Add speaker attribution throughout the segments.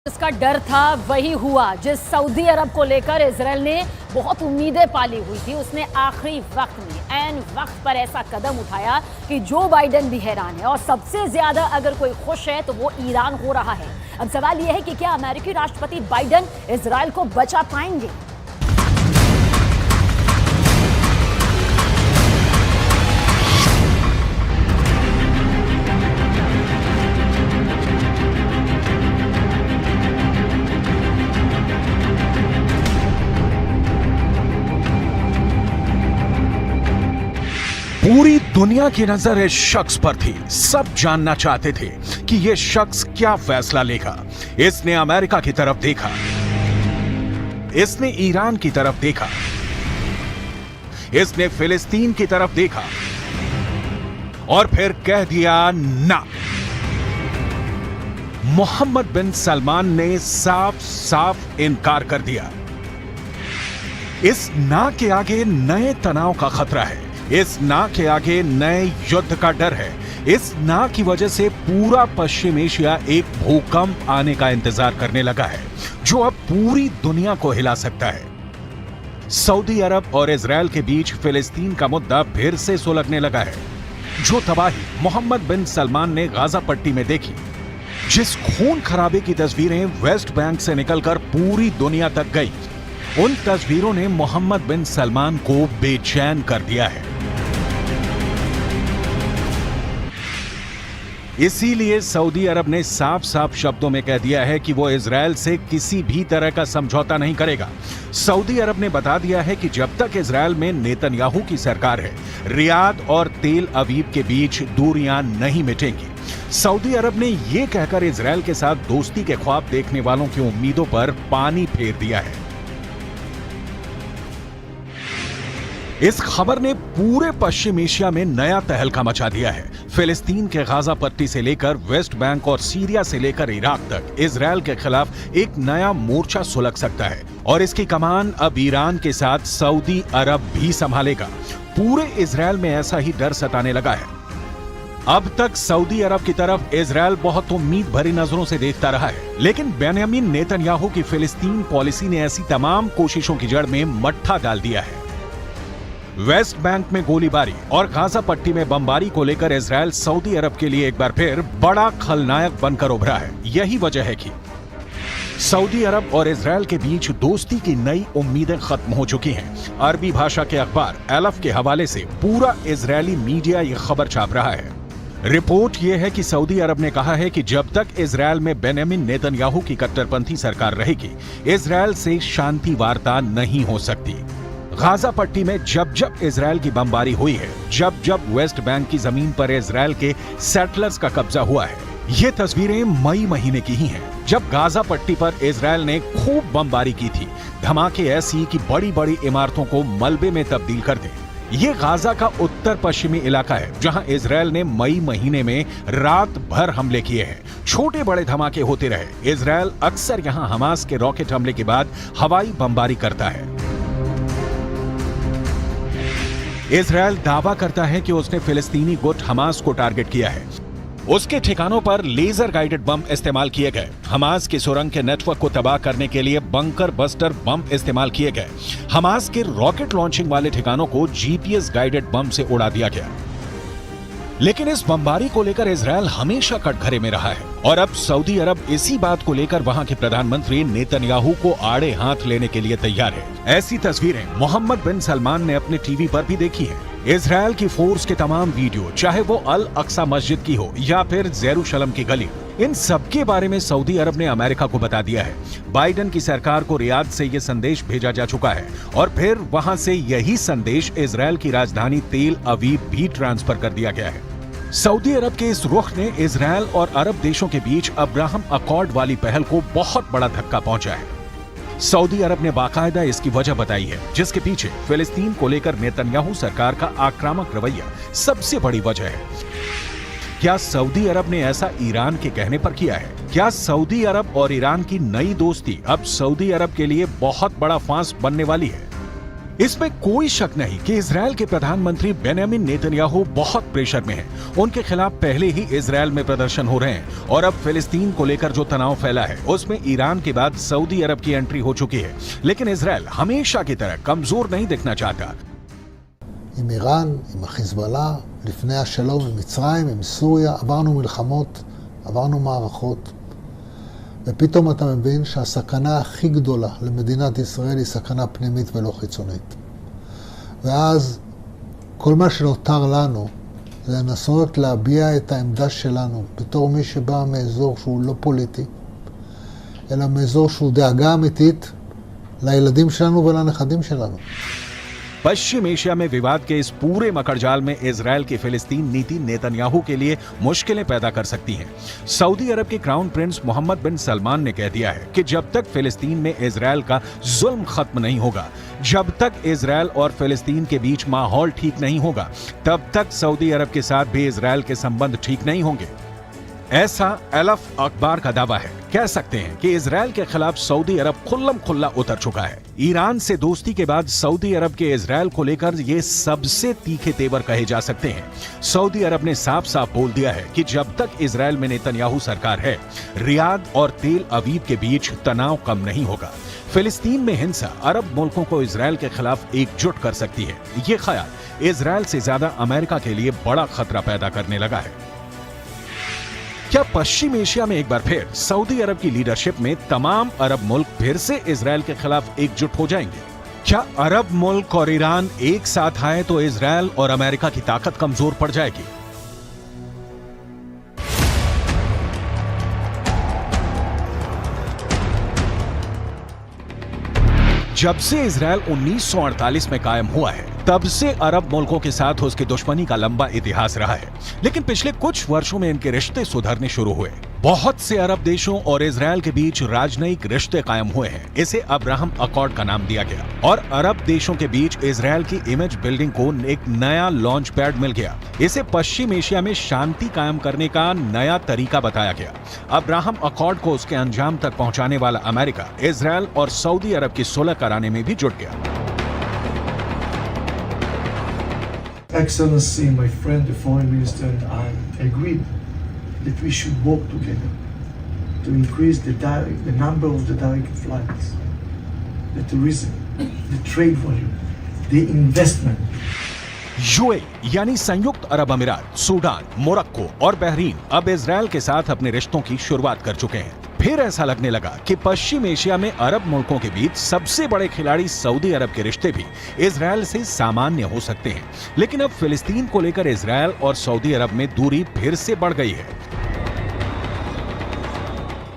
Speaker 1: जिसका डर था वही हुआ। जिस सऊदी अरब को लेकर इजराइल ने बहुत उम्मीदें पाली हुई थी, उसने आखिरी वक्त में ऐन वक्त पर ऐसा कदम उठाया कि जो बाइडेन भी हैरान है। और सबसे ज्यादा अगर कोई खुश है तो वो ईरान हो रहा है। अब सवाल यह है कि क्या अमेरिकी राष्ट्रपति बाइडेन इजराइल को बचा पाएंगे?
Speaker 2: पूरी दुनिया की नजर इस शख्स पर थी। सब जानना चाहते थे कि यह शख्स क्या फैसला लेगा। इसने अमेरिका की तरफ देखा, इसने ईरान की तरफ देखा, इसने फिलिस्तीन की तरफ देखा और फिर कह दिया ना। मोहम्मद बिन सलमान ने साफ साफ इनकार कर दिया। इस ना के आगे नए तनाव का खतरा है, इस ना के आगे नए युद्ध का डर है। इस ना की वजह से पूरा पश्चिम एशिया एक भूकंप आने का इंतजार करने लगा है, जो अब पूरी दुनिया को हिला सकता है। सऊदी अरब और इजराइल के बीच फिलिस्तीन का मुद्दा फिर से सुलगने लगा है। जो तबाही मोहम्मद बिन सलमान ने गाजा पट्टी में देखी, जिस खून खराबे की तस्वीरें वेस्ट बैंक से निकलकर पूरी दुनिया तक गई, उन तस्वीरों ने मोहम्मद बिन सलमान को बेचैन कर दिया है। इसीलिए सऊदी अरब ने साफ साफ शब्दों में कह दिया है कि वो इजराइल से किसी भी तरह का समझौता नहीं करेगा। सऊदी अरब ने बता दिया है कि जब तक इजराइल में नेतन्याहू की सरकार है, रियाद और तेल अवीव के बीच दूरियां नहीं मिटेंगी। सऊदी अरब ने यह कहकर इजराइल के साथ दोस्ती के ख्वाब देखने वालों की उम्मीदों पर पानी फेर दिया है। इस खबर ने पूरे पश्चिम एशिया में नया तहलका मचा दिया है। फिलिस्तीन के गाजा पट्टी से लेकर वेस्ट बैंक और सीरिया से लेकर इराक तक इजराइल के खिलाफ एक नया मोर्चा सुलग सकता है और इसकी कमान अब ईरान के साथ सऊदी अरब भी संभालेगा। पूरे इजराइल में ऐसा ही डर सताने लगा है। अब तक सऊदी अरब की तरफ इजराइल बहुत उम्मीद भरी नजरों से देखता रहा है, लेकिन बेंयामिन नेतन्याहू की फिलिस्तीन पॉलिसी ने ऐसी तमाम कोशिशों की जड़ में मट्ठा डाल दिया है। वेस्ट बैंक में गोलीबारी और गाजा पट्टी में बमबारी को लेकर इजराइल सऊदी अरब के लिए एक बार फिर बड़ा खलनायक बनकर उभरा है। यही वजह है कि सऊदी अरब और इजराइल के बीच दोस्ती की नई उम्मीदें खत्म हो चुकी हैं। अरबी भाषा के अखबार एलफ के हवाले से पूरा इजरायली मीडिया ये खबर छाप रहा है। रिपोर्ट यह है कि सऊदी अरब ने कहा है कि जब तक इजराइल में बेंयामिन नेतन्याहू की कट्टरपंथी सरकार रहेगी, इजराइल से शांति वार्ता नहीं हो सकती। गाजा पट्टी में जब जब इजराइल की बमबारी हुई है, जब जब वेस्ट बैंक की जमीन पर इजराइल के सेटलर्स का कब्जा हुआ है, ये तस्वीरें मई महीने की ही हैं, जब गाजा पट्टी पर इजराइल ने खूब बमबारी की थी। धमाके ऐसी कि बड़ी बड़ी इमारतों को मलबे में तब्दील कर दें। ये गाजा का उत्तर पश्चिमी इलाका है, जहां इजराइल ने मई महीने में रात भर हमले किए हैं। छोटे बड़े धमाके होते रहे। इजराइल अक्सर यहां हमास के रॉकेट हमले के बाद हवाई बमबारी करता है। इजराइल दावा करता है कि उसने फिलिस्तीनी गुट हमास को टारगेट किया है। उसके ठिकानों पर लेजर गाइडेड बम इस्तेमाल किए गए। हमास के सुरंग के नेटवर्क को तबाह करने के लिए बंकर बस्टर बम इस्तेमाल किए गए। हमास के रॉकेट लॉन्चिंग वाले ठिकानों को जीपीएस गाइडेड बम से उड़ा दिया गया। लेकिन इस बमबारी को लेकर इजराइल हमेशा कटघरे में रहा है और अब सऊदी अरब इसी बात को लेकर वहां के प्रधानमंत्री नेतन्याहू को आड़े हाथ लेने के लिए तैयार है। ऐसी तस्वीरें मोहम्मद बिन सलमान ने अपने टीवी पर भी देखी हैं। इजराइल की फोर्स के तमाम वीडियो, चाहे वो अल अक्सा मस्जिद की हो या फिर जेरूशलम की गली, इन सबके बारे में सऊदी अरब ने अमेरिका को बता दिया है। बाइडेन की सरकार को रियाद से यह संदेश भेजा जा चुका है और फिर वहां से यही संदेश इजराइल की राजधानी तेल अवीव भी ट्रांसफर कर दिया गया है। सऊदी अरब के इस रुख ने इजराइल और अरब देशों के बीच अब्राहम अकॉर्ड वाली पहल को बहुत बड़ा धक्का पहुंचा है। सऊदी अरब ने बाकायदा इसकी वजह बताई है, जिसके पीछे फिलिस्तीन को लेकर नेतन्याहू सरकार का आक्रामक रवैया सबसे बड़ी वजह है। क्या सऊदी अरब ने ऐसा ईरान के कहने पर किया है? क्या सऊदी अरब और ईरान की नई दोस्ती अब सऊदी अरब के लिए बहुत बड़ा फांस बनने वाली है? इसमें कोई शक नहीं कि इजरायल के प्रधानमंत्री बेंयामिन नेतन्याहू बहुत प्रेशर में हैं। उनके खिलाफ पहले ही इजरायल में प्रदर्शन हो रहे हैं और अब फिलिस्तीन को लेकर जो तनाव फैला है उसमें ईरान के बाद सऊदी अरब की एंट्री हो चुकी है। लेकिन इजरायल हमेशा की तरह कमजोर नहीं दिखना चाहता।
Speaker 3: עם איראן, עם החיזבאללה, לפני השלום עם מצרים, עם סוריה, עברנו מלחמות, עברנו מערכות, ופתאום אתה מבין שהסכנה הכי גדולה למדינת ישראל היא סכנה פנימית ולא חיצונית. ואז כל מה שנותר לנו זה לנסות להביע את העמדה שלנו בתור מי שבא מאזור שהוא לא פוליטי, אלא מאזור שהוא דאגה אמיתית לילדים שלנו ולנכדים שלנו.
Speaker 2: पश्चिम एशिया में विवाद के इस पूरे मकड़जाल में इजरायल की फिलिस्तीन नीति नेतन्याहू के लिए मुश्किलें पैदा कर सकती है। सऊदी अरब के क्राउन प्रिंस मोहम्मद बिन सलमान ने कह दिया है कि जब तक फिलिस्तीन में इजरायल का जुल्म खत्म नहीं होगा, जब तक इजरायल और फिलिस्तीन के बीच माहौल ठीक नहीं होगा, तब तक सऊदी अरब के साथ भी इजरायल के संबंध ठीक नहीं होंगे। ऐसा अलफ अखबार का दावा है। कह सकते हैं कि इजरायल के खिलाफ सऊदी अरब खुल्लम खुल्ला उतर चुका है। ईरान से दोस्ती के बाद सऊदी अरब के इजरायल को लेकर ये सबसे तीखे तेवर कहे जा सकते हैं। सऊदी अरब ने साफ साफ बोल दिया है कि जब तक इजरायल में नेतन्याहू सरकार है, रियाद और तेल अवीव के बीच तनाव कम नहीं होगा। फिलिस्तीन में हिंसा अरब मुल्कों को इजरायल के खिलाफ एकजुट कर सकती है। ये ख्याल इजरायल से ज्यादा अमेरिका के लिए बड़ा खतरा पैदा करने लगा है। क्या पश्चिम एशिया में एक बार फिर सऊदी अरब की लीडरशिप में तमाम अरब मुल्क फिर से इजरायल के खिलाफ एकजुट हो जाएंगे? क्या अरब मुल्क और ईरान एक साथ आए तो इजरायल और अमेरिका की ताकत कमजोर पड़ जाएगी? जब से इजरायल 1948 में कायम हुआ है, तब से अरब मुल्कों के साथ उसकी दुश्मनी का लंबा इतिहास रहा है। लेकिन पिछले कुछ वर्षों में इनके रिश्ते सुधरने शुरू हुए। बहुत से अरब देशों और इजरायल के बीच राजनयिक रिश्ते कायम हुए हैं। इसे अब्राहम अकॉर्ड का नाम दिया गया और अरब देशों के बीच इजरायल की इमेज बिल्डिंग को एक नया लॉन्च पैड मिल गया। इसे पश्चिम एशिया में शांति कायम करने का नया तरीका बताया गया। अब्राहम अकॉर्ड को उसके अंजाम तक पहुंचाने वाला अमेरिका इजरायल और सऊदी अरब की सुलह कराने में भी जुट गया।
Speaker 4: Excellency, my friend, the Foreign Minister, and I agreed that we should work together to increase the number of the direct flights, the tourism, the trade volume, the investment.
Speaker 2: UAE यानी संयुक्त अरब अमीरात, Sudan, Morocco और Bahrain अब Israel के साथ अपने रिश्तों की शुरुआत कर चुके हैं। फिर ऐसा लगने लगा कि पश्चिम एशिया में अरब मुल्कों के बीच सबसे बड़े खिलाड़ी सऊदी अरब के रिश्ते भी इजरायल से सामान्य हो सकते हैं। लेकिन अब फिलिस्तीन को लेकर इजरायल और सऊदी अरब में दूरी फिर से बढ़ गई है।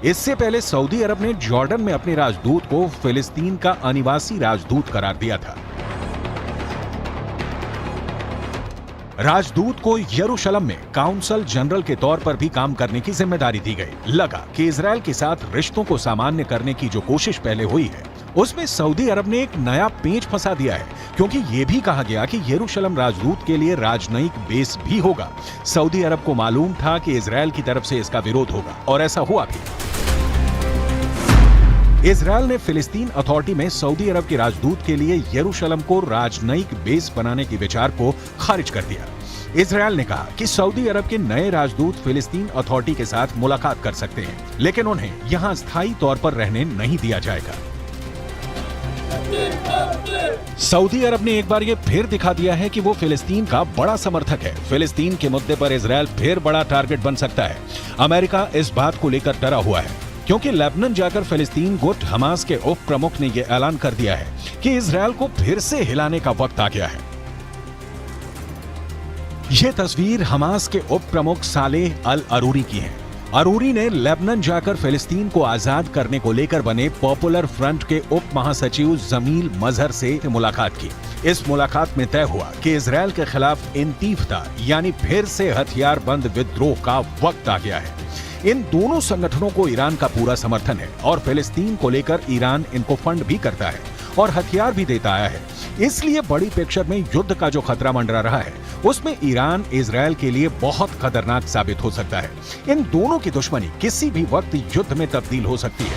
Speaker 2: इससे पहले सऊदी अरब ने जॉर्डन में अपने राजदूत को फिलिस्तीन का अनिवासी राजदूत करार दिया था। राजदूत को यरूशलेम में काउंसल जनरल के तौर पर भी काम करने की जिम्मेदारी दी गई। लगा कि इजरायल के साथ रिश्तों को सामान्य करने की जो कोशिश पहले हुई है, उसमें सऊदी अरब ने एक नया पेंच फंसा दिया है, क्योंकि यह भी कहा गया कि यरूशलेम राजदूत के लिए राजनयिक बेस भी होगा। सऊदी अरब को मालूम था कि इजरायल की तरफ से इसका विरोध होगा और ऐसा हुआ भी। इजरायल ने फिलिस्तीन अथॉरिटी में सऊदी अरब के राजदूत के लिए यरूशलेम को राजनयिक बेस बनाने के विचार को खारिज कर दिया। इजरायल ने कहा कि सऊदी अरब के नए राजदूत फिलिस्तीन अथॉरिटी के साथ मुलाकात कर सकते हैं, लेकिन उन्हें यहां स्थायी तौर पर रहने नहीं दिया जाएगा। सऊदी अरब ने एक बार ये फिर दिखा दिया है कि वो फिलिस्तीन का बड़ा समर्थक है। फिलिस्तीन के मुद्दे पर इजरायल फिर बड़ा टारगेट बन सकता है। अमेरिका इस बात को लेकर डरा हुआ है, क्योंकि लेबनान जाकर फिलिस्तीन गुट हमास के उप प्रमुख ने यह ऐलान कर दिया है कि इजरायल को फिर से हिलाने का वक्त आ गया है। यह तस्वीर हमास के उप प्रमुख सालेह अल अरूरी की है। अरूरी ने लेबनान जाकर फिलिस्तीन को आजाद करने को लेकर बने पॉपुलर फ्रंट के उप महासचिव जमील मजहर से मुलाकात की। इस मुलाकात में तय हुआ कि इजरायल के खिलाफ इंतीफता यानी फिर से हथियार बंद विद्रोह का वक्त आ गया है। इन दोनों संगठनों को ईरान का पूरा समर्थन है और फिलिस्तीन को लेकर ईरान इनको फंड भी करता है और हथियार भी देता आया है। इसलिए बड़ी पिक्चर में युद्ध का जो खतरा मंडरा रहा है, उसमें ईरान इजरायल के लिए बहुत खतरनाक साबित हो सकता है। इन दोनों की दुश्मनी किसी भी वक्त युद्ध में तब्दील हो सकती है।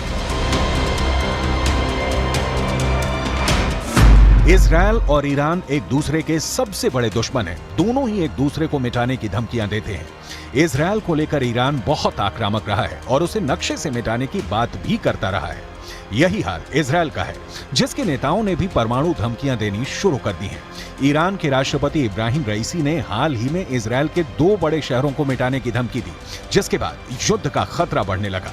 Speaker 2: इजरायल और ईरान एक दूसरे के सबसे बड़े दुश्मन हैं। दोनों ही एक दूसरे को मिटाने की धमकियां देते हैं। इजरायल को लेकर ईरान बहुत आक्रामक रहा है और उसे नक्शे से मिटाने की बात भी करता रहा है। यही हाल इजरायल का है, जिसके नेताओं ने भी परमाणु धमकियां देनी शुरू कर दी हैं। ईरान के राष्ट्रपति इब्राहिम रईसी ने हाल ही में इजरायल के 2 बड़े शहरों को मिटाने की धमकी दी, जिसके बाद युद्ध का खतरा बढ़ने लगा।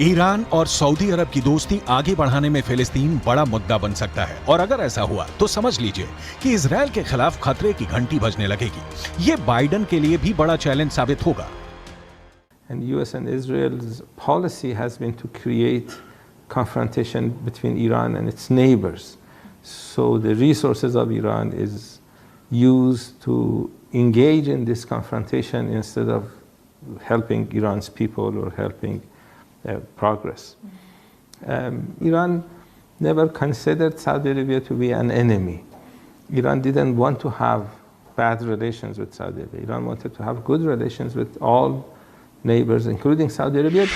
Speaker 2: ईरान और सऊदी अरब की दोस्ती आगे बढ़ाने में फिलिस्तीन बड़ा मुद्दा बन सकता है, और अगर ऐसा हुआ तो समझ लीजिए कि इजरायल के खिलाफ खतरे की घंटी बजने लगेगी। ये बाइडेन के लिए भी बड़ा चैलेंज साबित होगा।
Speaker 5: And US and Israel's policy has been to create confrontation between Iran and its neighbors. So the resources of Iran is used to engage in this confrontation instead of helping Iran's people or helping progress. Iran never considered Saudi Arabia to be an enemy. Iran didn't want to have bad relations with Saudi Arabia. Iran wanted to have good relations with all neighbors, including Saudi Arabia.